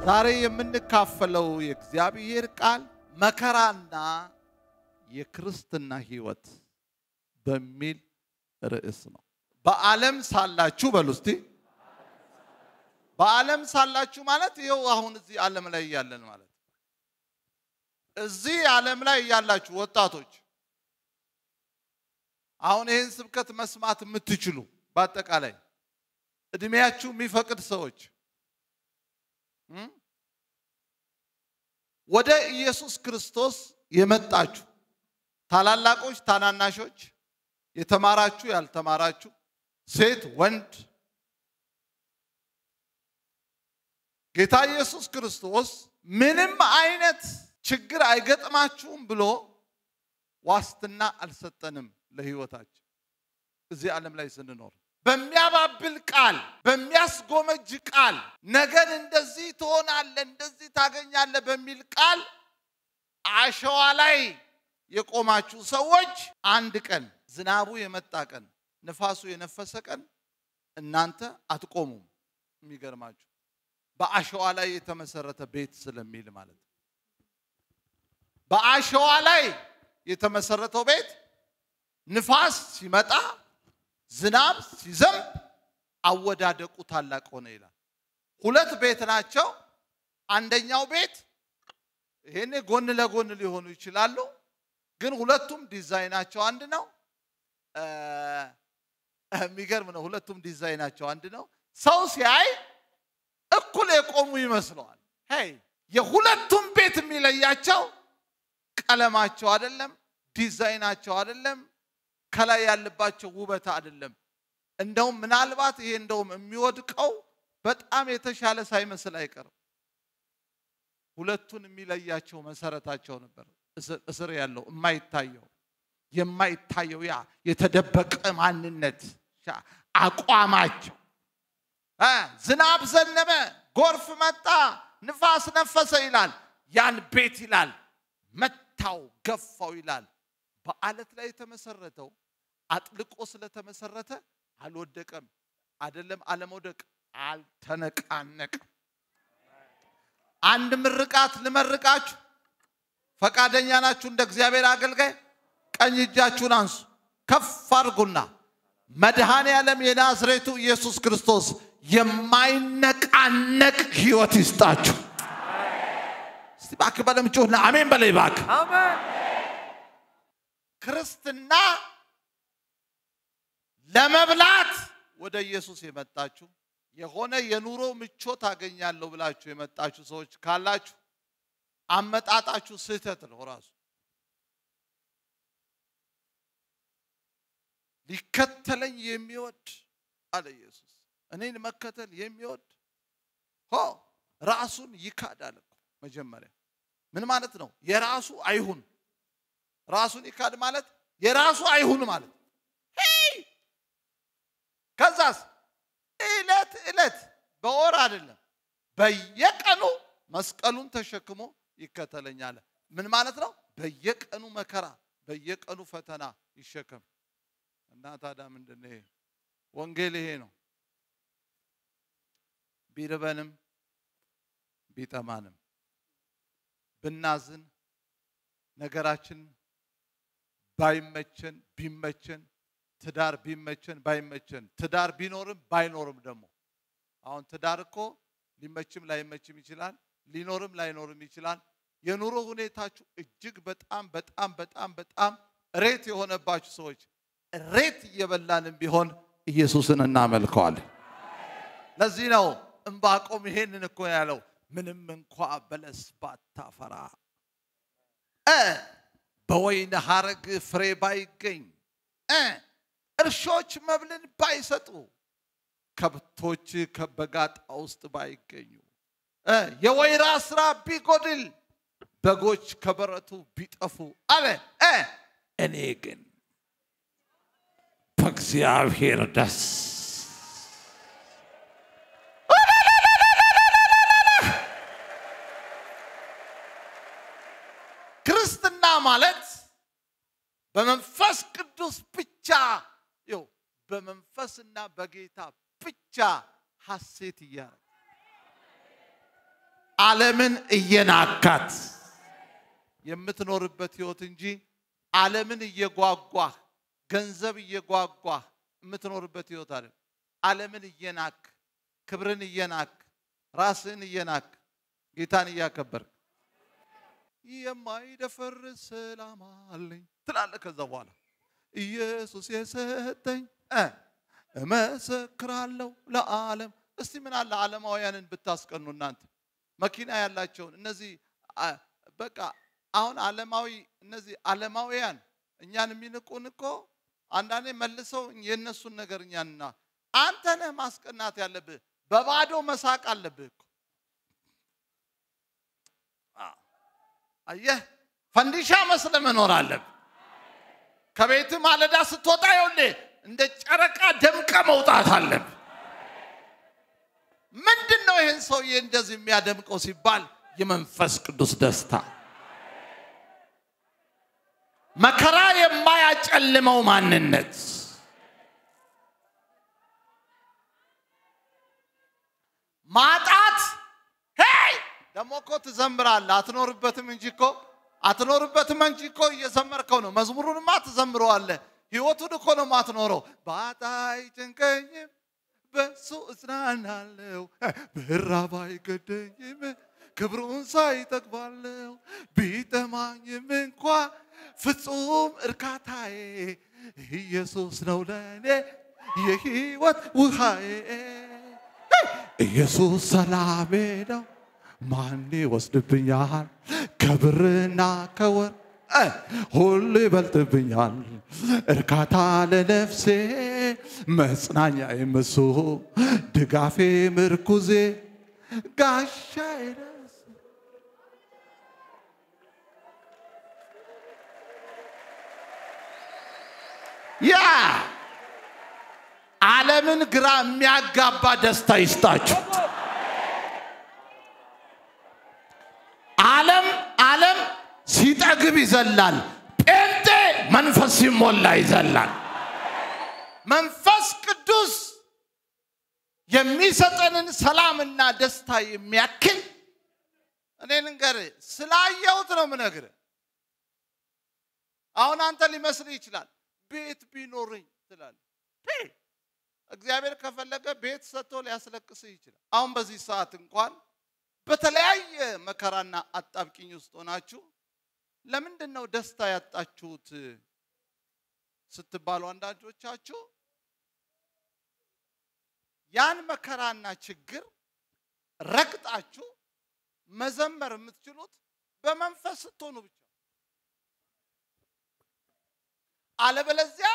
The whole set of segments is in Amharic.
ዛሬ የምንካፈለው የእግዚአብሔር ቃል መከራና የክርስትና ህይወት በሚል ርዕስ ነው። በዓለም ሳላችሁ በሉስቲ በዓለም ሳላችሁ ማለት ይሄው አሁን እዚህ ዓለም ላይ ያለን ማለት እዚህ ዓለም ላይ ያላችሁ ወጣቶች አሁን ይሄን ስብከት መስማት የምትችሉ በአጠቃላይ እድሜያችሁ የሚፈቅድ ሰዎች ወደ ኢየሱስ ክርስቶስ የመጣችሁ ታላላቆች ታናናሾች የተማራችሁ ያልተማራችሁ ሴት ወንድ ጌታ ኢየሱስ ክርስቶስ ምንም አይነት ችግር አይገጥማችሁም ብሎ ዋስትና አልሰጠንም ለህይወታችን እዚህ ዓለም ላይ ስንኖር በሚያባብል ቃል በሚያስጎመጅ ቃል ነገን እንደዚህ ትሆናለህ እንደዚህ ታገኛለህ በሚል ቃል አሸዋ ላይ የቆማችሁ ሰዎች አንድ ቀን ዝናቡ የመጣ ቀን ንፋሱ የነፈሰ ቀን እናንተ አትቆሙም የሚገርማችሁ በአሸዋ ላይ የተመሰረተ ቤት ስለሚል ማለት በአሸዋ ላይ የተመሰረተው ቤት ንፋስ ሲመጣ ዝናብ ሲዘንብ አወዳደቁ ታላቅ ሆነ ይላል ሁለት ቤት ናቸው አንደኛው ቤት ይሄኔ ጎን ለጎን ሊሆኑ ይችላሉ ግን ሁለቱም ዲዛይናቸው አንድ ነው የሚገርም ነው ሁለቱም ዲዛይናቸው አንድ ነው ሰው ሲያይ እኩል የቆሙ ይመስላል ሄይ የሁለቱም ቤት የሚለያቸው ቀለማቸው አይደለም ዲዛይናቸው አይደለም ከላይ ያለባቸው ውበት አይደለም እንደውም ምናልባት ይሄ እንደውም የሚወድቀው በጣም የተሻለ ሳይመስል አይቀርም ሁለቱን የሚለያቸው መሰረታቸው ነበር እስር ያለው የማይታየው ያ የተደበቀ ማንነት አቋማቸው ዝናብ ዘነበ ጎርፍ መጣ ንፋስ ነፈሰ ይላል ያን ቤት ይላል መታው ገፋው ይላል በአለት ላይ የተመሰረተው አጥልቆ ስለተመሰረተ አልወደቀም አይደለም አለመውደቅ አልተነቃነቀም አንድ ምርቃት ልመርቃችሁ ፈቃደኛ ናችሁ እንደ እግዚአብሔር አገልጋይ ቀኝ እጃችሁን አንሱ ከፍ አድርጉና መድኃኔ ዓለም የናዝሬቱ ኢየሱስ ክርስቶስ የማይነቃነቅ ህይወት ይስጣችሁ እስቲ ባክ በለምጮና አሜን በለይ ባክ አሜን ክርስትና ለመብላት ወደ ኢየሱስ የመጣችሁ የሆነ የኑሮ ምቾት አገኛለሁ ብላችሁ የመጣችሁ ሰዎች ካላችሁ አመጣጣችሁ ስህተት ነው ራሱ ሊከተለኝ የሚወድ አለ ኢየሱስ እኔን መከተል የሚወድ ራሱን ይካዳል መጀመሪያ ምን ማለት ነው የራሱ አይሁን ራሱን ይካድ ማለት የራሱ አይሁን ማለት ከዛስ እለት በወር አይደለም በየቀኑ መስቀሉን ተሸክሞ ይከተለኛል ምን ማለት ነው በየቀኑ መከራ በየቀኑ ፈተና ይሸከም እና ታዲያ ምንድነው ወንጌል ይሄ ነው ቢርበንም ቢጠማንም ብናዝን ነገራችን ባይመቸን ቢመቸን ትዳር ቢመቸን ባይመቸን ትዳር ቢኖርም ባይኖርም ደግሞ አሁን ትዳር እኮ ሊመችም ላይመችም ይችላል ሊኖርም ላይኖርም ይችላል የኑሮ ሁኔታችሁ እጅግ በጣም ሬት የሆነባችሁ ሰዎች ሬት እየበላንም ቢሆን ኢየሱስን እናመልከዋለን ለዚህ ነው እንባቆም ይሄንን እኮ ያለው ምንም እንኳን በለስ ባታፈራ በወይን ሐረግ ፍሬ ባይገኝ እርሾች መብልን ባይሰጡ ከብቶች ከበጋጣ ውስጥ ባይገኙ የወይራ ስራ ቢጎድል በጎች ከበረቱ ቢጠፉ አለ እኔ ግን በእግዚአብሔር ደስ ክርስትና ማለት በመንፈስ ቅዱስ ብቻ በመንፈስና በጌታ ብቻ ሐሴት ይያረግ ዓለምን እየናካት የምትኖርበት ህይወት እንጂ ዓለምን እየጓጓህ ገንዘብ እየጓጓህ የምትኖርበት ህይወት አይደለም ዓለምን እየናክ ክብርን እየናክ ራስን እየናክ ጌታን እያከበርክ የማይደፈርስ ሰላም አለኝ ትላለህ ከዛ በኋላ ኢየሱስ የሰጠኝ እመሰክራለሁ ለዓለም እስቲ ምን አለ ዓለማውያንን ብታስቀኑ እናንተ መኪና ያላቸውን እነዚህ በቃ አሁን ዓለማዊ እነዚህ ዓለማውያን እኛን የሚንቁን እኮ አንዳንዴ መልሰው የነሱን ነገር እኛንና አንተ ነህ ማስቀናት ያለብህ በባዶ መሳቅ አለብህ አየህ ፈንዲሻ መስለ መኖር አለብህ ከቤት ማለዳ ስትወጣ ይኸውልህ እንደ ጨረቃ ደምቀ መውጣት አለብህ ምንድነው ይሄን ሰውዬ እንደዚህ የሚያደምቀው ሲባል የመንፈስ ቅዱስ ደስታ መከራ የማያጨልመው ማንነት ማጣት ሄይ ደሞኮ ትዘምራለህ አትኖርበትም እንጂ እኮ እየዘመርከው ነው መዝሙሩንማ ትዘምረዋለህ ህይወቱን እኮ ነው ማትኖረው ባጣይ ጭንቀኝም በሱ እጽናናለሁ በራባይ ገደኝም ክብሩን ሳይጠግባለሁ ቢጠማኝም እንኳን ፍጹም እርካታዬ ኢየሱስ ነው ለኔ የህይወት ውሃዬ ኢየሱስ ሰላሜ ነው ማን ይወስድብኛል ከብርና ከወርቅ ሁሉ ይበልጥብኛል እርካታ ለነፍሴ መጽናኛዬ እሱ ድጋፌ ምርኩዜ ጋሻዬ ያ ዓለምን ግራ የሚያጋባ ደስታ ይስጣችሁ ዓለም ሲጠግብ ይዘላል ጴንጤ መንፈስ ሲሞላ ይዘላል መንፈስ ቅዱስ የሚሰጠንን ሰላምና ደስታ የሚያክል እኔ ንገር ስላየሁት ነው ምነግር አሁን አንተ ሊመስል ይችላል ቤት ቢኖርኝ ትላለህ እግዚአብሔር ከፈለገ ቤት ሰጥቶ ሊያስለቅስ ይችላል አሁን በዚህ ሰዓት እንኳን በተለያየ መከራና አጣብቂኝ ውስጥ ሆናችሁ ለምንድነው ደስታ ያጣችሁት ስትባሉ አንዳንዶቻችሁ ያን መከራና ችግር ረግጣችሁ መዘመር የምትችሉት በመንፈስ ስትሆኑ ብቻ አለበለዚያ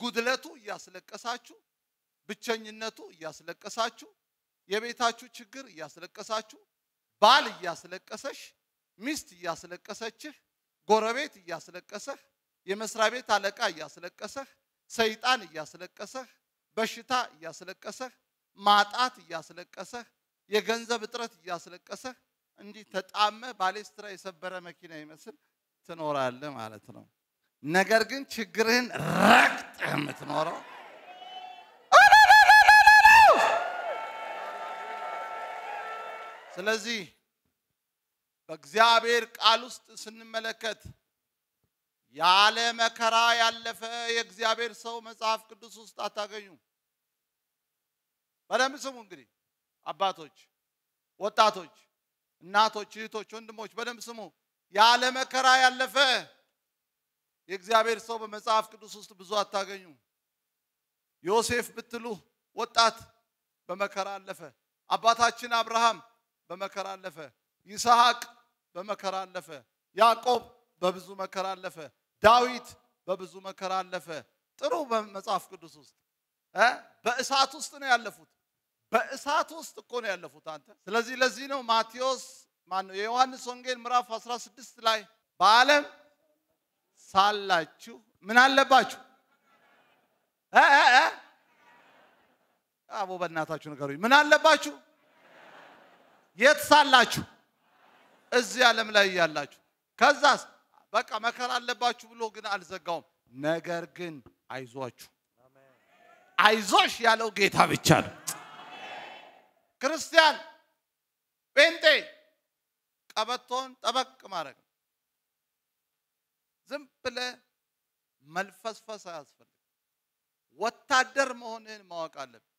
ጉድለቱ ያስለቀሳችሁ ብቸኝነቱ ያስለቀሳችሁ የቤታችሁ ችግር ያስለቀሳችሁ ባል ያስለቀሰሽ ሚስት ያስለቀሰችህ ጎረቤት ያስለቀሰህ የመስሪያ ቤት አለቃ ያስለቀሰህ ሰይጣን ያስለቀሰህ በሽታ ያስለቀሰህ ማጣት ያስለቀሰህ የገንዘብ እጥረት ያስለቀሰህ እንዲ ተጣመ ባሌስትራ የሰበረ መኪና ይመስል ትኖራለህ ማለት ነው ነገር ግን ችግርህን ረግጠህ የምትኖረው ስለዚህ በእግዚአብሔር ቃል ውስጥ ስንመለከት ያለ መከራ ያለፈ የእግዚአብሔር ሰው መጽሐፍ ቅዱስ ውስጥ አታገኙ በደንብ ስሙ እንግዲህ አባቶች ወጣቶች እናቶች እህቶች ወንድሞች በደንብ ስሙ ያለ መከራ ያለፈ የእግዚአብሔር ሰው በመጽሐፍ ቅዱስ ውስጥ ብዙ አታገኙ ዮሴፍ ብትሉ ወጣት በመከራ አለፈ አባታችን አብርሃም በመከራ አለፈ ይስሐቅ በመከራ አለፈ ያዕቆብ በብዙ መከራ አለፈ ዳዊት በብዙ መከራ አለፈ ጥሩ በመጽሐፍ ቅዱስ ውስጥ በእሳት ውስጥ ነው ያለፉት በእሳት ውስጥ እኮ ነው ያለፉት አንተ ስለዚህ ለዚህ ነው ማቴዎስ ማነው የዮሐንስ ወንጌል ምዕራፍ 16 ላይ በዓለም ሳላችሁ ምን አለባችሁ አቦ በእናታችሁ ነገሩኝ ምን አለባችሁ የት ሳላችሁ እዚህ ዓለም ላይ ያላችሁ ከዛስ በቃ መከራ አለባችሁ ብሎ ግን አልዘጋውም ነገር ግን አይዟችሁ አይዞሽ ያለው ጌታ ብቻ ነው ክርስቲያን ጴንጤ ቀበቶን ጠበቅ ማድረግ ዝም ብለህ መልፈስፈስ አያስፈልግም ወታደር መሆንህን ማወቅ አለብህ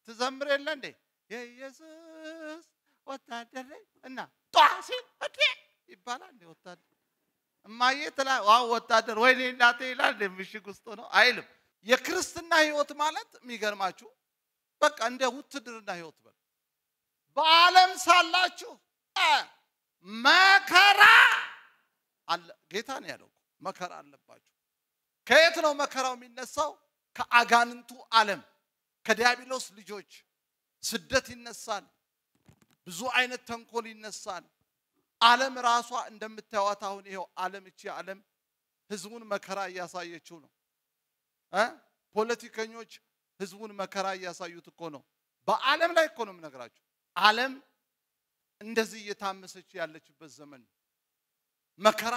ትዘምር የለ እንዴ የኢየሱስ ወታደር እና ጧሲል እቴ ይባላል እንዴ ወታደር እማየተላ ዋው ወታደር ወይኔ እናቴ ይላል ምሽግ ውስጥ ነው አይልም የክርስትና ህይወት ማለት የሚገርማችሁ በቃ እንደ ውትድርና ህይወት በል በዓለም ሳላችሁ መከራ አለ ጌታ ነው ያለው መከራ አለባችሁ ከየት ነው መከራው የሚነሳው ከአጋንንቱ ዓለም ከዲያብሎስ ልጆች ስደት ይነሳል ብዙ አይነት ተንኮል ይነሳል ዓለም ራሷ እንደምታዩት አሁን ይሄው ዓለም እቺ ዓለም ህዝቡን መከራ ያሳየችው ነው ፖለቲከኞች ህዝቡን መከራ ያሳዩት እኮ ነው በዓለም ላይ እኮ ነው የምነግራችሁ ዓለም እንደዚህ እየታመሰች ያለችበት ዘመን ነው መከራ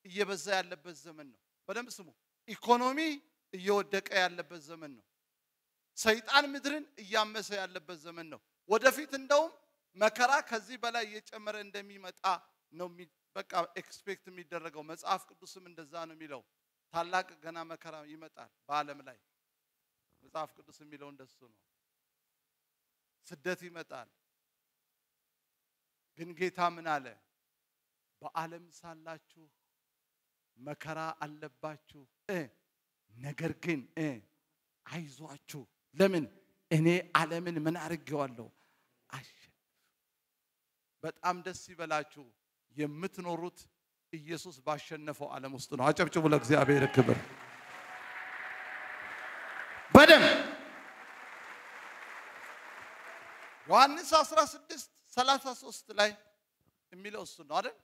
እየበዛ ያለበት ዘመን ነው በደንብ ስሙ ኢኮኖሚ እየወደቀ ያለበት ዘመን ነው ሰይጣን ምድርን እያመሰ ያለበት ዘመን ነው ወደፊት እንደውም መከራ ከዚህ በላይ እየጨመረ እንደሚመጣ ነው በቃ ኤክስፔክት የሚደረገው መጽሐፍ ቅዱስም እንደዛ ነው የሚለው ታላቅ ገና መከራ ይመጣል በዓለም ላይ መጽሐፍ ቅዱስ የሚለው እንደሱ ነው ስደት ይመጣል ግን ጌታ ምን አለ በዓለም ሳላችሁ መከራ አለባችሁ ነገር ግን አይዟችሁ ለምን እኔ ዓለምን ምን አርገዋለሁ በጣም ደስ ይበላችሁ የምትኖሩት ኢየሱስ ባሸነፈው ዓለም ውስጥ ነው አጨብጭቡ ለእግዚአብሔር ክብር በደም ዮሐንስ 16:33 ላይ የሚለው እሱ ነው አይደል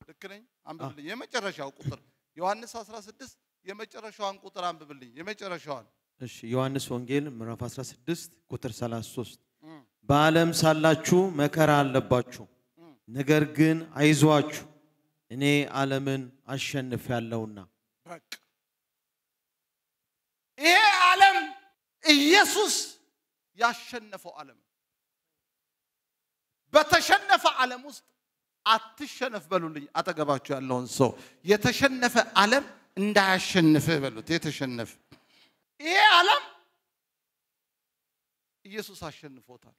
ልክ ነኝ አንብብልኝ የመጨረሻው ቁጥር ዮሐንስ 16 የመጨረሻውን ቁጥር አንብብልኝ የመጨረሻውን እሺ ዮሐንስ ወንጌል ምዕራፍ 16 ቁጥር 33 በዓለም ሳላችሁ መከራ አለባችሁ ነገር ግን አይዟችሁ እኔ ዓለምን አሸንፌያለሁና በቃ ይሄ ዓለም ኢየሱስ ያሸነፈው ዓለም በተሸነፈ ዓለም ውስጥ አትሸነፍ በሉልኝ አጠገባችሁ ያለውን ሰው የተሸነፈ ዓለም እንዳያሸንፍ በሉት የተሸነፈ ይሄ ዓለም ኢየሱስ አሸንፎታል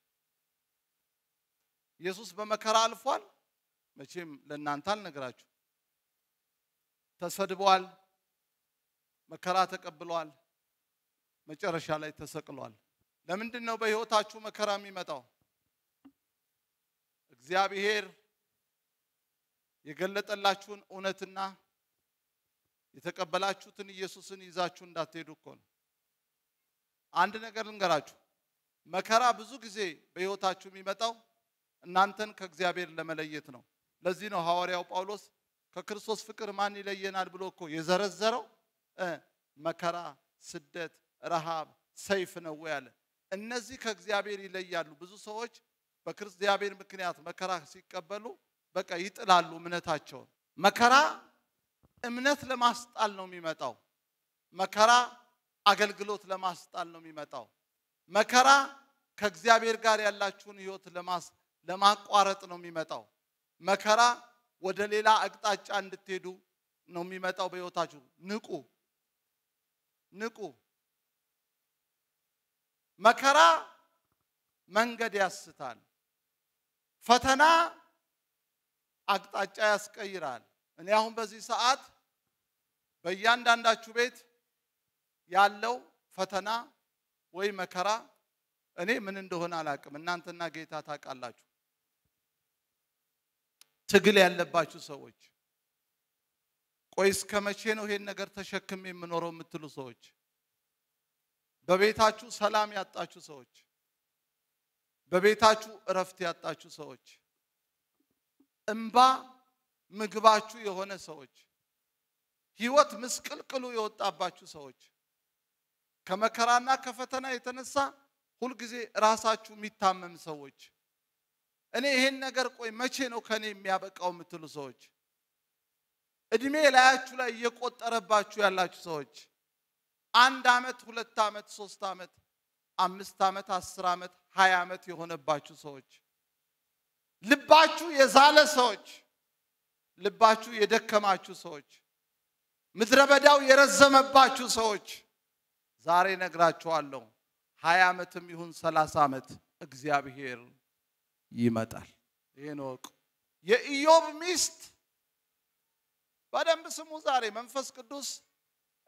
ኢየሱስ በመከራ አልፏል መቼም ለእናንተ አልነግራችሁ ተሰድቧል መከራ ተቀብሏል መጨረሻ ላይ ተሰቅሏል ለምንድን ነው በህይወታችሁ መከራ የሚመጣው እግዚአብሔር የገለጠላችሁን እውነትና የተቀበላችሁትን ኢየሱስን ይዛችሁ እንዳትሄዱ እኮ ነው አንድ ነገር ልንገራችሁ መከራ ብዙ ጊዜ በህይወታችሁ የሚመጣው እናንተን ከእግዚአብሔር ለመለየት ነው ለዚህ ነው ሐዋርያው ጳውሎስ ከክርስቶስ ፍቅር ማን ይለየናል ብሎ እኮ የዘረዘረው መከራ ስደት ረሃብ ሰይፍ ነው ያለ እነዚህ ከእግዚአብሔር ይለያሉ ብዙ ሰዎች በክርስቲያን ምክንያት መከራ ሲቀበሉ በቃ ይጥላሉ እምነታቸው መከራ እምነት ለማስጣል ነው የሚመጣው መከራ አገልግሎት ለማስጣል ነው የሚመጣው መከራ ከእግዚአብሔር ጋር ያላችሁን ህይወት ለማቋረጥ ነው የሚመጣው መከራ ወደ ሌላ አቅጣጫ እንድትሄዱ ነው የሚመጣው በህይወታችሁ ንቁ መከራ መንገድ ያስታል ፈተና አቅጣጫ ያስቀይራል እኔ አሁን በዚህ ሰዓት በእያንዳንዳችሁ ቤት ያለው ፈተና ወይ መከራ እኔ ምን እንደሆነ አላቅም እናንተና ጌታ ታውቃላችሁ ትግል ያለባችሁ ሰዎች ቆይ እስከ መቼ ነው ይሄን ነገር ተሸክሜ የምኖረው የምትሉ ሰዎች በቤታችሁ ሰላም ያጣችሁ ሰዎች በቤታችሁ እረፍት ያጣችሁ ሰዎች እንባ ምግባችሁ የሆነ ሰዎች ህይወት ምስቅልቅሉ የወጣባችሁ ሰዎች ከመከራና ከፈተና የተነሳ ሁሉ ጊዜ ራሳችሁ የሚታመም ሰዎች እኔ ይሄን ነገር ቆይ መቼ ነው ከኔ የሚያበቃው የምትሉ ሰዎች እድሜ ላያችሁ ላይ እየቆጠረባችሁ ያላችሁ ሰዎች 1 አመት 2 አመት 3 አመት 5 አመት 10 አመት 20 አመት የሆነባችሁ ሰዎች ልባችሁ የዛለ ሰዎች ልባችሁ የደከማችሁ ሰዎች ምድረ በዳው የረዘመባችሁ ሰዎች ዛሬ ነግራችኋለሁ 20 ዓመትም ይሁን 30 ዓመት እግዚአብሔር ይመጣል ይሄን ወቁ የኢዮብ ሚስት በደንብ ስሙ ዛሬ መንፈስ ቅዱስ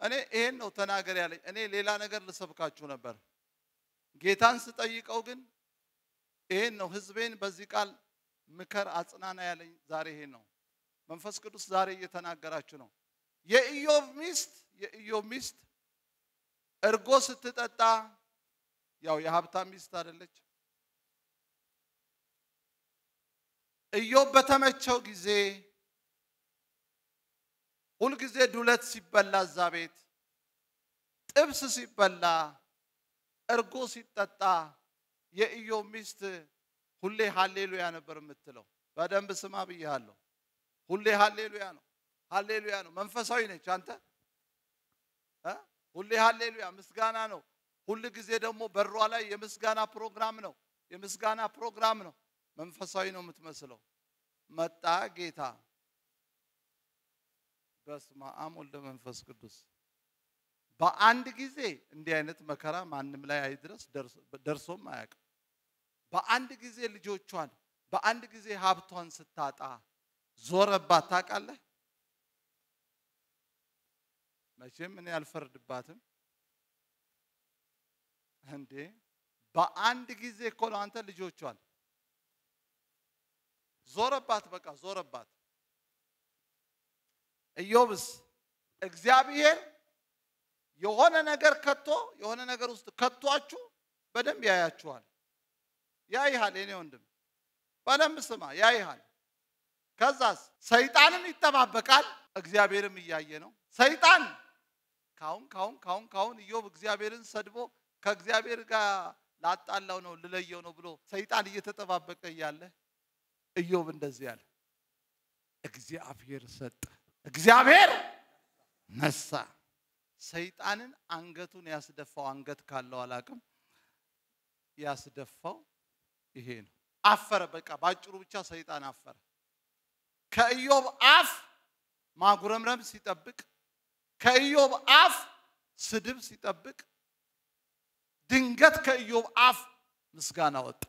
እኔ ይሄን ነው ተናገር ያለኝ እኔ ሌላ ነገር ልሰብካችሁ ነበር ጌታን ስጠይቀው ግን ይሄን ነው ህዝቤን በዚህ ቃል ምከር አጽናና ያለኝ ዛሬ ይሄን ነው መንፈስ ቅዱስ ዛሬ እየተናገራችሁ ነው የኢዮብ ሚስት እርጎ ስትጠጣ ያው የሀብታም ሚስት አይደለች ኢዮብ በተመቸው ጊዜ ሁሉ ጊዜ ዱለት ሲበላ ዛቤት ጥብስ ሲበላ እርጎ ሲጠጣ የኢዮብ ሚስት ሁሌ ሃሌሉያ ነበር የምትለው በደንብ ስማ ብያለሁ ሁሌ ሃሌሉያ ነው መንፈሳዊ ነች አንተ ሁሌ ሃሌሉያ ምስጋና ነው ሁሉ ጊዜ ደግሞ በሯ ላይ የምስጋና ፕሮግራም ነው መንፈሳዊ ነው የምትመስለው መጣ ጌታ በስመ አብ ወልድ መንፈስ ቅዱስ በአንድ ጊዜ እንዲህ አይነት መከራ ማንንም ላይ አይድረስ ደርሶም አያውቅም በአንድ ጊዜ ልጆቿን በአንድ ጊዜ ሀብቷን ስታጣ ዞረባት ታውቃለህ መቼም እኔ አልፈርድባትም እንዴ በአንድ ጊዜ እኮ ነው አንተ ልጆቿን ዞረባት ኢዮብስ እግዚአብሔር የሆነ ነገር ውስጥ ከቷችሁ በደንብ ያያችኋል ያይሃል የኔ ወንድም በደንብ ስማ ያይሃል ከዛስ ሰይጣንን ይተባበቃል እግዚአብሔርም እያየ ነው ሰይጣን ካሁን ኢዮብ እግዚአብሔርን ሰድቦ ከእግዚአብሔር ጋር ላጣላው ነው ልለየው ነው ብሎ ሰይጣን እየተጠባበቀ ያለ ኢዮብ እንደዚህ ያለ እግዚአብሔር ሰጠ እግዚአብሔር ነሳ ሰይጣንን አንገቱን ያስደፋው አንገት ካለው አላቅም ያስደፋው ይሄ ነው አፈረ በቃ ባጭሩ ብቻ ሰይጣን አፈረ ከኢዮብ አፍ ማጉረምረም ሲጠብቅ ከኢዮብ አፍ ስድብ ሲጠብቅ ድንገት ከኢዮብ አፍ ምስጋና ወጣ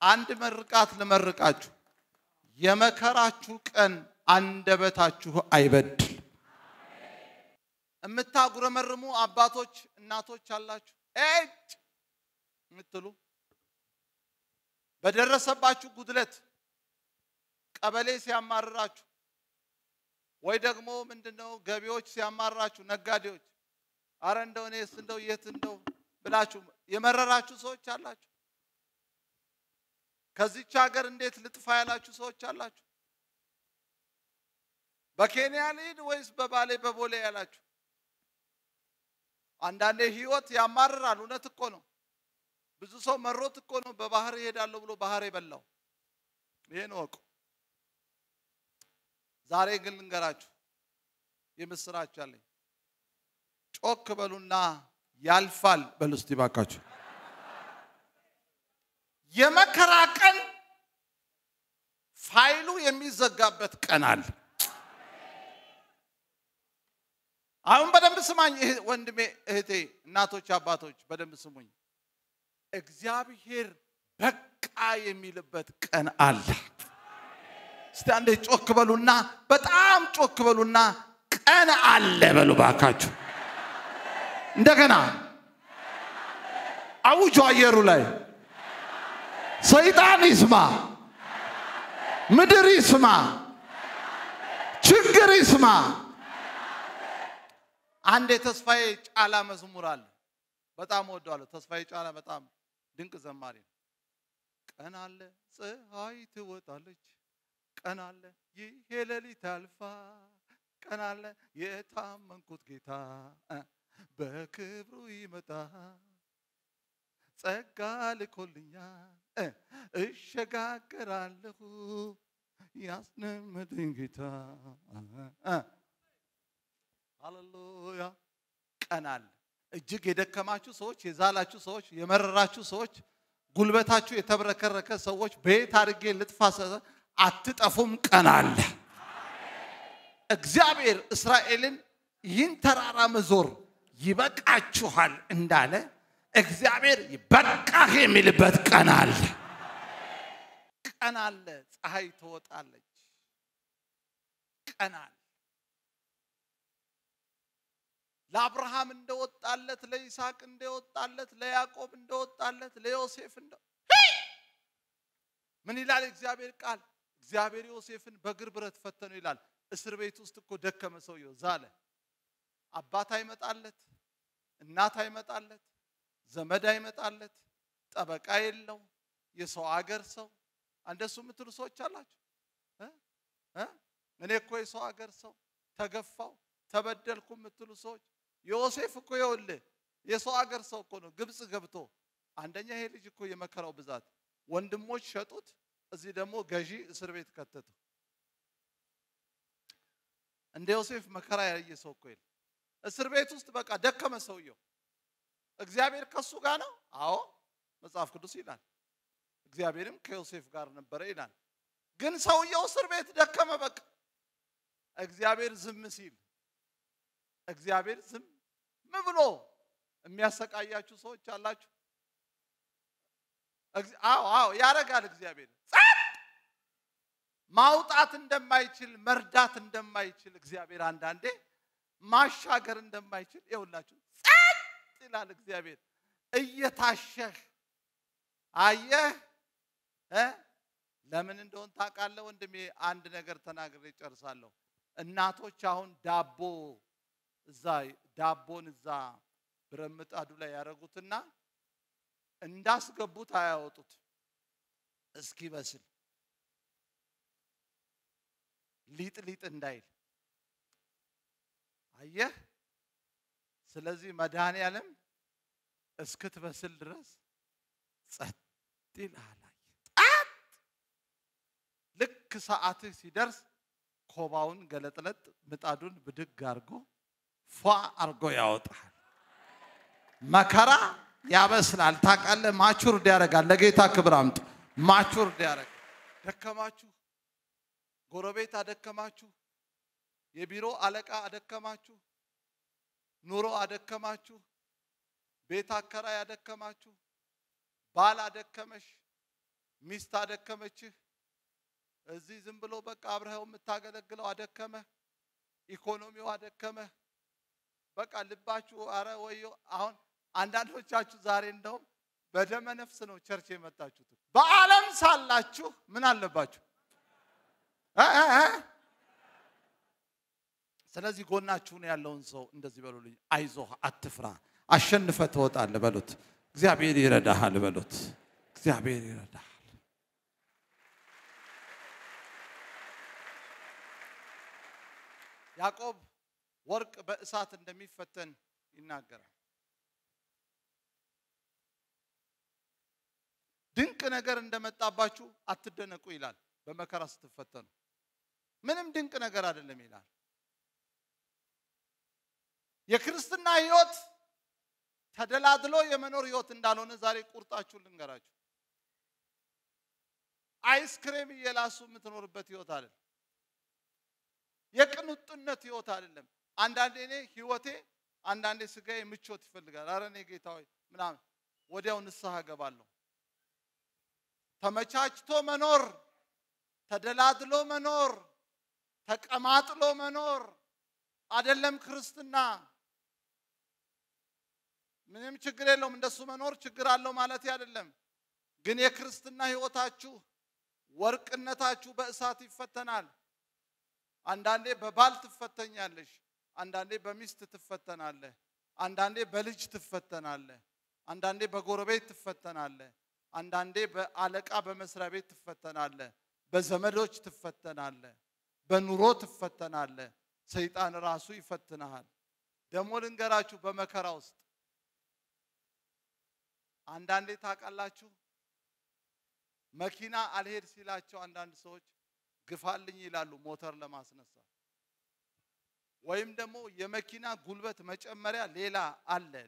አንድ መርቃት ለመርቃችሁ የመከራችሁ ቀን አንደበታችሁ አይበድል እምታጉረመርሙ አባቶች እናቶች አላችሁ እጭ ምትሉ በደረሰባችሁ ጉድለት ቀበሌ ሲያማርራችሁ ወይ ደግሞ ምንድነው ገቢዎች ሲያማርራችሁ ነጋዴዎች አረ እንደው እኔስ እንደው የት እንደው ብላችሁ የመረራችሁ ሰዎች አላችሁ ከዚህች ሀገር እንዴት ልጥፋ ያላችሁ ሰዎች አላችሁ በኬንያ ልሂድ ወይስ በባሌ በቦሌ ያላችሁ አንዳንዴ ህይወት ያማርራል እውነት እኮ ነው ብዙ ሰው መሮት እኮ ነው በባህር ይሄዳለሁ ብሎ ባህር ይበላው ይሄን ወቁ ዛሬ ግን ልንገራችሁ የምስራች አለኝ ጮክ በሉና ያልፋል በሉስቲ ባካችሁ የመከራ ቀን ፋይሉ የሚዘጋበት ቀን አለ አሁን በደንብ ስማኝ ወንድሜ እህቴ እናቶች አባቶች በደንብ ስሙኝ እግዚአብሔር በቃ የሚልበት ቀን አለ እስቲ አንዴ ጮክ በሉና በጣም ጮክ በሉና ቀን አለ በሉ ባካችሁ እንደገና አውጆ አየሩ ላይ ሰይጣን ይስማ ምድር ይስማ ችግር ይስማ አንዴ ተስፋዬ ጫላ መዝሙር አለ በጣም ወደዋለሁ ተስፋዬ ጫላ በጣም ድንቅ ዘማሪ ነው ቀን አለ ፀሐይ ትወጣለች ቀን አለ ይሄ ሌሊት አልፋ ቀን አለ የታመንኩት ጌታ በክብሩ ይመጣ ጸጋ ልኮልኛል እሸጋገራለሁ ያስነመደኝ ጌታ ሃሌሉያ ቀን አለ እጅግ የደከማችሁ ሰዎች የዛላችሁ ሰዎች የመረራችሁ ሰዎች ጉልበታችሁ የተብረከረከ ሰዎች በየት አድርጌ ልጥፋ አትጠፉም ቀን አለ እግዚአብሔር እስራኤልን ይህን ተራራ መዞር ይበቃችኋል እንዳለ እግዚአብሔር ይበቃህ የሚልበት ቀን አለ ፀሐይ ትወጣለች ቀን አለ ለአብርሃም እንደወጣለት ለይስሐቅ እንደወጣለት ለያዕቆብ እንደወጣለት ለዮሴፍ ምን ይላል እግዚአብሔር ቃል እግዚአብሔር ዮሴፍን በእግር ብረት ፈተነው ይላል እስር ቤት ውስጥ እኮ ደከመ ሰውየው ዛለ አባት አይመጣለት እናት አይመጣለት ዘመድ አይመጣለት ጠበቃ የለው የሰው አገር ሰው እንደሱ ምትሉ ሰዎች አላችሁ እኔ እኮ የሰው አገር ሰው ተገፋው ተበደልኩ ምትሉ ሰዎች ዮሴፍ እኮ ይወልህ የሰው አገር ሰው እኮ ነው ግብጽ ገብቶ አንደኛ ይሄ ልጅ እኮ የመከራው ብዛት ወንድሞች ሸጡት እዚህ ደግሞ ገዢ እስር ቤት ከተተው እንደ ዮሴፍ መከራ ያየ ሰው እኮ ይል እስር ቤት ውስጥ በቃ ደከመ ሰውየው እግዚአብሔር ከሱ ጋር ነው አዎ መጽሐፍ ቅዱስ ይላል እግዚአብሔርም ከዮሴፍ ጋር ነበር ይላል ግን ሰውየው እስር ቤት ደከመ በቃ እግዚአብሔር ዝም ሲል እግዚአብሔር ዝም ብሎ የሚያሰቃያችሁ ሰዎች አላችሁ አዎ ያረጋል እግዚአብሔር ማውጣት እንደማይችል መርዳት እንደማይችል እግዚአብሔር አንዳንዴ ማሻገር እንደማይችል ይውላችሁ ጸጥ ይላል እግዚአብሔር እየታሸህ አየህ ለምን እንደሆነ ታውቃለህ ወንድሜ አንድ ነገር ተናግሬ ጨርሳለሁ እናቶች አሁን ዳቦን እዛ ብረምጣዱ ላይ ያረጉትና እንዳስገቡት አያወጡት እስኪ በስል ሊጥ እንዳይል አየህ ስለዚህ መድኃኒዓለም እስክትበስል ድረስ ጸጥ ይላል ልክ ሰዓትህ ሲደርስ ኮባውን ገለጥለጥ ምጣዱን ብድግ አርጎ ፏ አርጎ ያወጣል መከራ ያበስላል ታውቃለህ ማቹርድ ያረጋል ለጌታ ክብር አምጡ ማቹርድ ያረጋል ደከማችሁ ጎረቤት አደከማችሁ የቢሮ አለቃ አደከማችሁ ኑሮ አደከማችሁ ቤት አከራይ አደከማችሁ ባል አደከመሽ ሚስት አደከመችህ እዚህ ዝም ብሎ በቃ አብረው የምታገለግለው አደከመ ኢኮኖሚው አደከመ በቃ ልባችሁ አረ ወዮ አሁን አንዳንዶቻችሁ ዛሬ እንደው በደመ ነፍስ ነው ቸርች የመጣችሁት በዓለም ሳላችሁ ምን አለባችሁ ስለዚህ ጎናችሁን ያለውን ሰው እንደዚህ በሉልኝ አይዞህ አትፍራ አሸንፈ ትወጣለህ በሉት እግዚአብሔር ይረዳሃል በሉት እግዚአብሔር ይረዳሃል ያዕቆብ ወርቅ በእሳት እንደሚፈተን ይናገራል ድንቅ ነገር እንደመጣባችሁ አትደነቁ ይላል በመከራ ስትፈተኑ ምንም ድንቅ ነገር አይደለም ይላል የክርስትና ህይወት ተደላድሎ የመኖር ህይወት እንዳልሆነ ዛሬ ቁርጣችሁ ልንገራችሁ አይስክሬም እየላሱ የምትኖርበት ህይወት አይደለም የቅንጡነት ህይወት አይደለም አንዳንዴ እኔ ህይወቴ አንዳንዴ ስጋዬ ምቾት ይፈልጋል አረኔ ጌታዬ ምናምን ወዲያው ንስሐ ገባለሁ ተመቻችቶ መኖር ተደላድሎ መኖር ተቀማጥሎ መኖር አይደለም ክርስትና ምንም ችግር የለውም እንደሱ መኖር ችግር አለው ማለት አይደለም ግን የክርስትና ህይወታችሁ ወርቅነታችሁ በእሳት ይፈተናል አንዳንዴ በባል ትፈተኛለሽ አንዳንዴ በሚስት ትፈተናለህ አንዳንዴ በልጅ ትፈተናለህ አንዳንዴ በጎረቤት ትፈተናለህ አንዳንዴ በአለቃ በመስሪያ ቤት ትፈተናለህ በዘመዶች ትፈተናለህ በኑሮ ትፈተናለህ ሰይጣን ራሱ ይፈትናል ደሞ ልንገራችሁ በመከራ ውስጥ አንዳንዴ ታቃላችሁ መኪና አልሄድ ሲላቸው አንዳንድ ሰዎች ግፋልኝ ይላሉ ሞተር ለማስነሳት ወይም ደግሞ የመኪና ጉልበት መጨመሪያ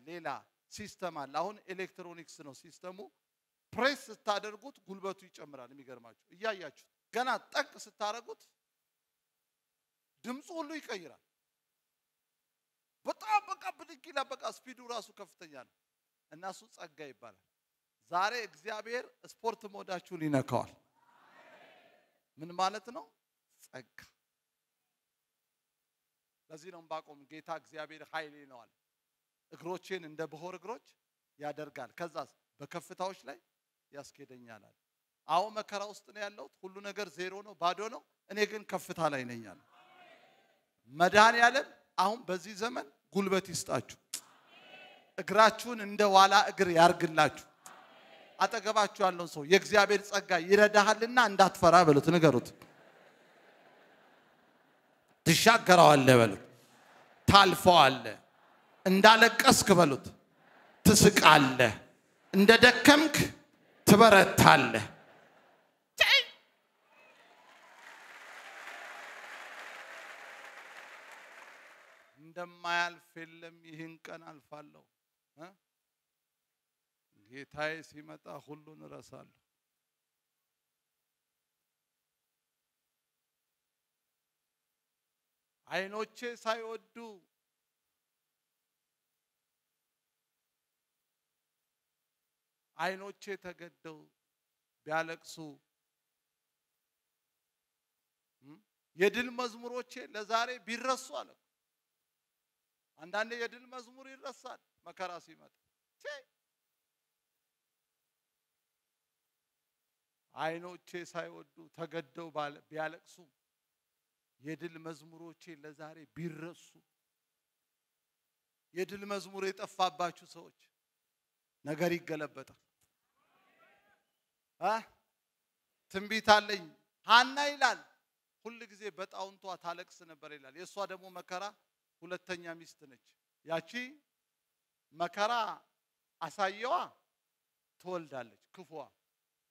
ሌላ ሲስተም አለ አሁን ኤሌክትሮኒክስ ነው ሲስተሙ ፕሬስ ስታደርጉት ጉልበቱ ይጨምራል የሚገርማችሁ እያያችሁ ገና ጠቅ ስታረጉት ድምፁ ሁሉ ይቀይራል በጣም በቃ ብድግላ በቃ ስፒዱ ራሱ ከፍተኛ ነው እና እሱ ጸጋ ይባላል ዛሬ እግዚአብሔር ስፖርት ሞዳችሁን ይነካዋል ምን ማለት ነው ጸጋ ለዚህ ነው ባቆም ጌታ እግዚአብሔር ኃይሌ ነው አለ እግሮቼን እንደ በሆር እግሮች ያደርጋል ከዛስ በከፍታዎች ላይ ያስኬደኛል አለ አው መከራ ውስጥ ነው ያለው ሁሉ ነገር ዜሮ ነው ባዶ ነው እኔ ግን ከፍታ ላይ ነኝ አለ መድኃኒዓለም አሁን በዚህ ዘመን ጉልበት ይስጣችሁ እግራችሁን እንደ ዋላ እግር ያርግላችሁ አጠገባችሁ ያለው ሰው የእግዚአብሔር ጸጋ ይረዳሃልና እንዳትፈራ በሉት ንገሩት ትሻገራዋለህ በሉት ታልፈዋለህ እንዳለቀስክ በሉት ትስቃለህ እንደደከምክ ትበረታለህ እንደማያልፍ የለም ይህን ቀን አልፋለሁ ጌታዬ ሲመጣ ሁሉን እረሳለሁ አይኖቼ ሳይወዱ አይኖቼ ተገደው ቢያለቅሱ የድል መዝሙሮቼ ለዛሬ ቢረሱ አለ አንዳንዴ የድል መዝሙር ይረሳል መከራ ሲመጣ አይኖቼ ሳይወዱ ተገደው ቢያለቅሱ የድል መዝሙሮቼ ለዛሬ ቢረሱ የድል መዝሙር የጠፋባችሁ ሰዎች ነገር ይገለበጣል ትንቢት አለኝ ሃና ይላል ሁሉ ጊዜ በጣውንቷ ታለቅስ ነበር ይላል የሷ ደግሞ መከራ ሁለተኛ ሚስት ነች ያቺ መከራ አሳየዋ ትወልዳለች ክፉዋ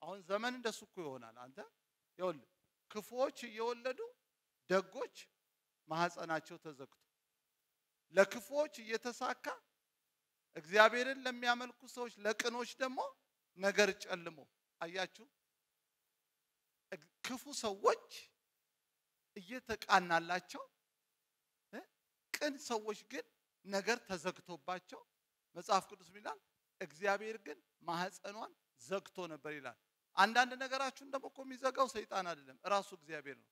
አሁን ዘመን እንደሱ እኮ ይሆናል አንተ ይወል ክፉዎች እየወለዱ ደጎች ማህፀናቸው ተዘግቶ ለክፉዎች እየተሳካ እግዚአብሔርን ለሚያመልኩ ሰዎች ለቅኖች ደግሞ ነገር ጨልሞ አያችሁ ክፉ ሰዎች እየተቃናላቸው ቅን ሰዎች ግን ነገር ተዘግቶባቸው መጽሐፍ ቅዱስ ይላል እግዚአብሔር ግን ማህፀኗን ዘግቶ ነበር ይላል አንዳንድ ነገራችሁን ደግሞ የሚዘጋው ሰይጣን አይደለም ራሱ እግዚአብሔር ነው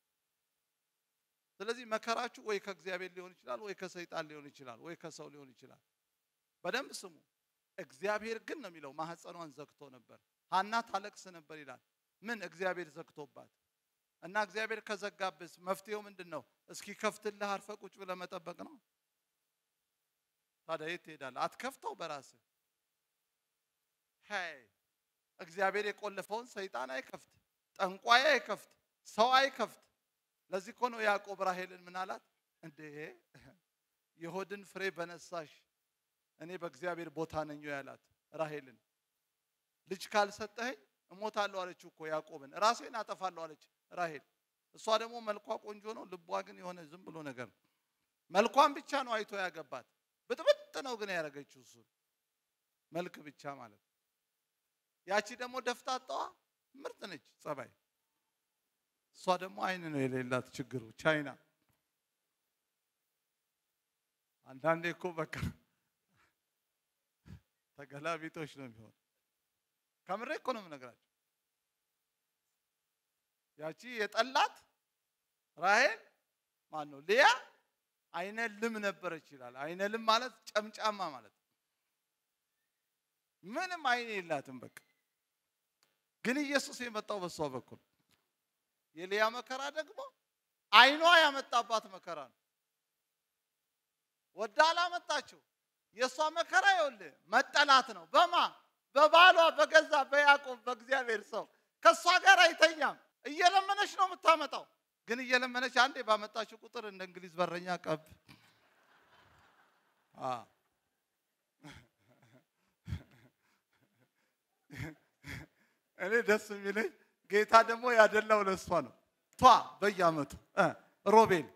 ስለዚህ መከራችሁ ወይ ከእግዚአብሔር ሊሆን ይችላል ወይ ከሰይጣን ሊሆን ይችላል ወይ ከሰው ሊሆን ይችላል በደንብ ስሙ እግዚአብሔር ግን ነው የሚለው ማህፀኗን ዘግቶ ነበር ሃና ታለቅስ ነበር ይላል ምን እግዚአብሔር ዘግቶባት እና እግዚአብሔር ከዘጋብስ መፍትሄው ምንድነው እስኪ ከፍትልህ አርፈ ቁጭ ብለ መጠበቅ ነው ታዲያ የት ትሄዳለህ አትከፍተው በራስህ ሃይ እግዚአብሔር የቆለፈውን ሰይጣን አይከፍት ጠንቋይ አይከፍት ሰው አይከፍት ለዚህ እኮ ነው ያዕቆብ ራሔልን ምን አላት እንዴ የሆድን ፍሬ በነሳሽ እኔ በእግዚአብሔር ቦታ ነኝ ያላት ራሔልን ልጅ ካልሰጠኸኝ እሞታለሁ አለችው እኮ ያዕቆብን ራሴን አጠፋለሁ አለች ራሔል እሷ ደግሞ መልኳ ቆንጆ ነው ልቧ ግን የሆነ ዝም ብሎ ነገር መልኳን ብቻ ነው አይቶ ያገባት በጥብጥ ነው ግን ያረጋችው እሱ መልክ ብቻ ማለት ያቺ ደግሞ ደፍታጣዋ ምርጥ ነች ጸባይ እሷ ደግሞ አይን ነው የሌላት ችግሩ ቻይና አንዳንዴ እኮ በቃ ተገላቢጦሽ ነው የሚሆን ከምሬ እኮ ነው የምነግራችሁ ያቺ የጠላት ራሔል ማን ነው ሊያ አይነ ልም ነበረች ይላል አይነ ልም ማለት ጨምጫማ ማለት ምንም አይን የላትም በቃ ግን ኢየሱስ የመጣው በሷ በኩል የሊያ መከራ ደግሞ አይኗ ያመጣባት መከራ ነው ወዳላ መጣችው የሷ መከራ ይወልህ መጠላት ነው በማ በባሏ በገዛ በያዕቆብ በእግዚአብሔር ሰው ከሷ ጋር አይተኛም እየለመነች ነው የምታመጣው ግን እየለመነች አንዴ ባመጣችው ቁጥር እንደ እንግሊዝ በረኛ ቀብ እኔ ደስ የሚለኝ ጌታ ደግሞ ያደላው ለሷ ነው ቷ በያመቱ ሮቤል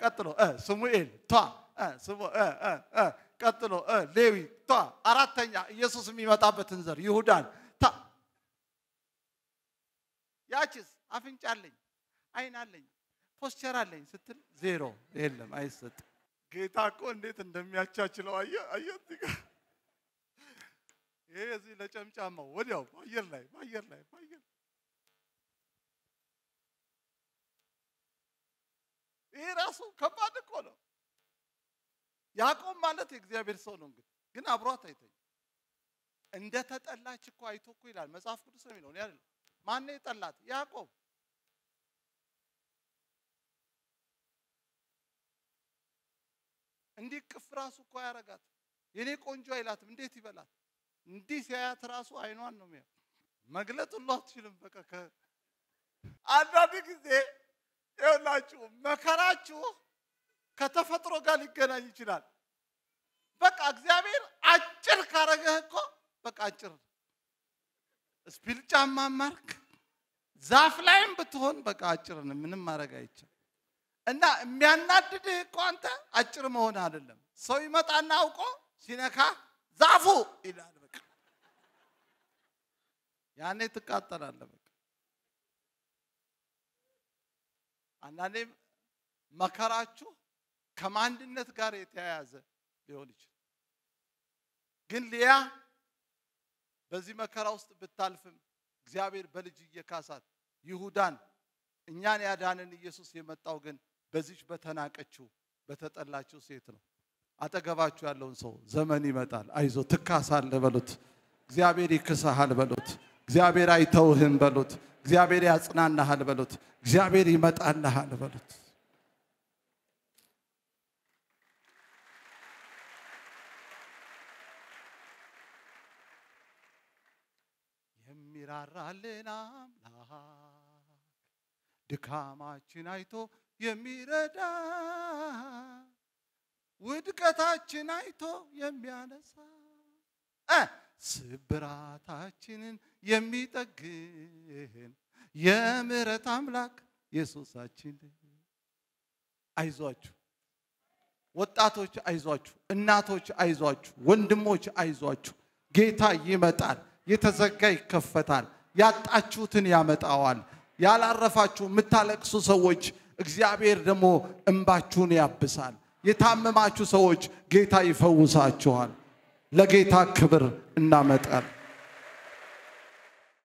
ቀጥሎ ስሙኤል ቷ ስሙ ቀጥሎ ሌዊ ቷ አራተኛ ኢየሱስ የሚመጣበትን ዘር ይሁዳን ያችስ አፍንጫ አለኝ አይን አለኝ ፖስቸር አለኝ ስትል ዜሮ የለም አይሰጥ ጌታ እኮ እንዴት እንደሚያቻችለው አየት ይሄ እዚህ ለጨምጫማው ወዲያው ባየር ላይ ይሄ ራሱ ከባድ እኮ ነው ያዕቆብ ማለት የእግዚአብሔር ሰው ነው እንግዲህ ግን አብሯት አይተኝ እንደ ተጠላች እኮ አይቶ እኮ ይላል መጽሐፍ ቅዱስ ነው የሚለው አይደል ማን ነው የጠላት ያዕቆብ እንዲህ ቅፍ ራሱ እኮ ያረጋት የኔ ቆንጆ አይላትም እንዴት ይበላት እንዲህ ሲያያት ራሱ አይኗን ነው የሚያው መግለጥ ሁሉ አትችልም በቃ አንዳንድ ጊዜ ይኸውላችሁ መከራችሁ ከተፈጥሮ ጋር ሊገናኝ ይችላል በቃ እግዚአብሔር አጭር ካረገህ እኮ በቃ አጭር ስፒል ጫማ ማርክ ዛፍ ላይም ብትሆን በቃ አጭር ነው ምንም ማረግ አይቻል እና የሚያናድድህ እኮ አንተ አጭር መሆን አይደለም ሰው ይመጣና አውቆ ሲነካ ዛፉ ይላል በቃ ያኔ ትቃጠላለህ በቃ አንዳንዴ መከራችሁ ከማንነት ጋር የተያያዘ ሊሆን ይችላል ግን ሊያ በዚህ መከራ ውስጥ ብታልፍም እግዚአብሔር በልጅ እየካሳት ይሁዳን እኛን ያዳነን ኢየሱስ የመጣው ግን በዚች በተናቀችው በተጠላችው ሴት ነው አጠገባችሁ ያለውን ሰው ዘመን ይመጣል አይዞ ትካሳለህ በሉት እግዚአብሔር ይክሳሃል በሉት እግዚአብሔር አይተውህም በሉት እግዚአብሔር ያጽናናሃል በሉት እግዚአብሔር ይመጣልሃል በሉት የሚራራልን አምላክ ድካማችን አይቶ የሚረዳ ውድቀታችን አይቶ የሚያነሳ ስብራታችንን የሚጠግን የምህረት አምላክ ኢየሱሳችን አይዟችሁ ወጣቶች አይዟችሁ እናቶች አይዟችሁ ወንድሞች አይዟችሁ ጌታ ይመጣል የተዘጋ ይከፈታል ያጣችሁትን ያመጣዋል ያላረፋችሁ የምታለቅሱ ሰዎች እግዚአብሔር ደግሞ እንባችሁን ያብሳል የታመማችሁ ሰዎች ጌታ ይፈውሳችኋል ለጌታ ክብር እናመጣለን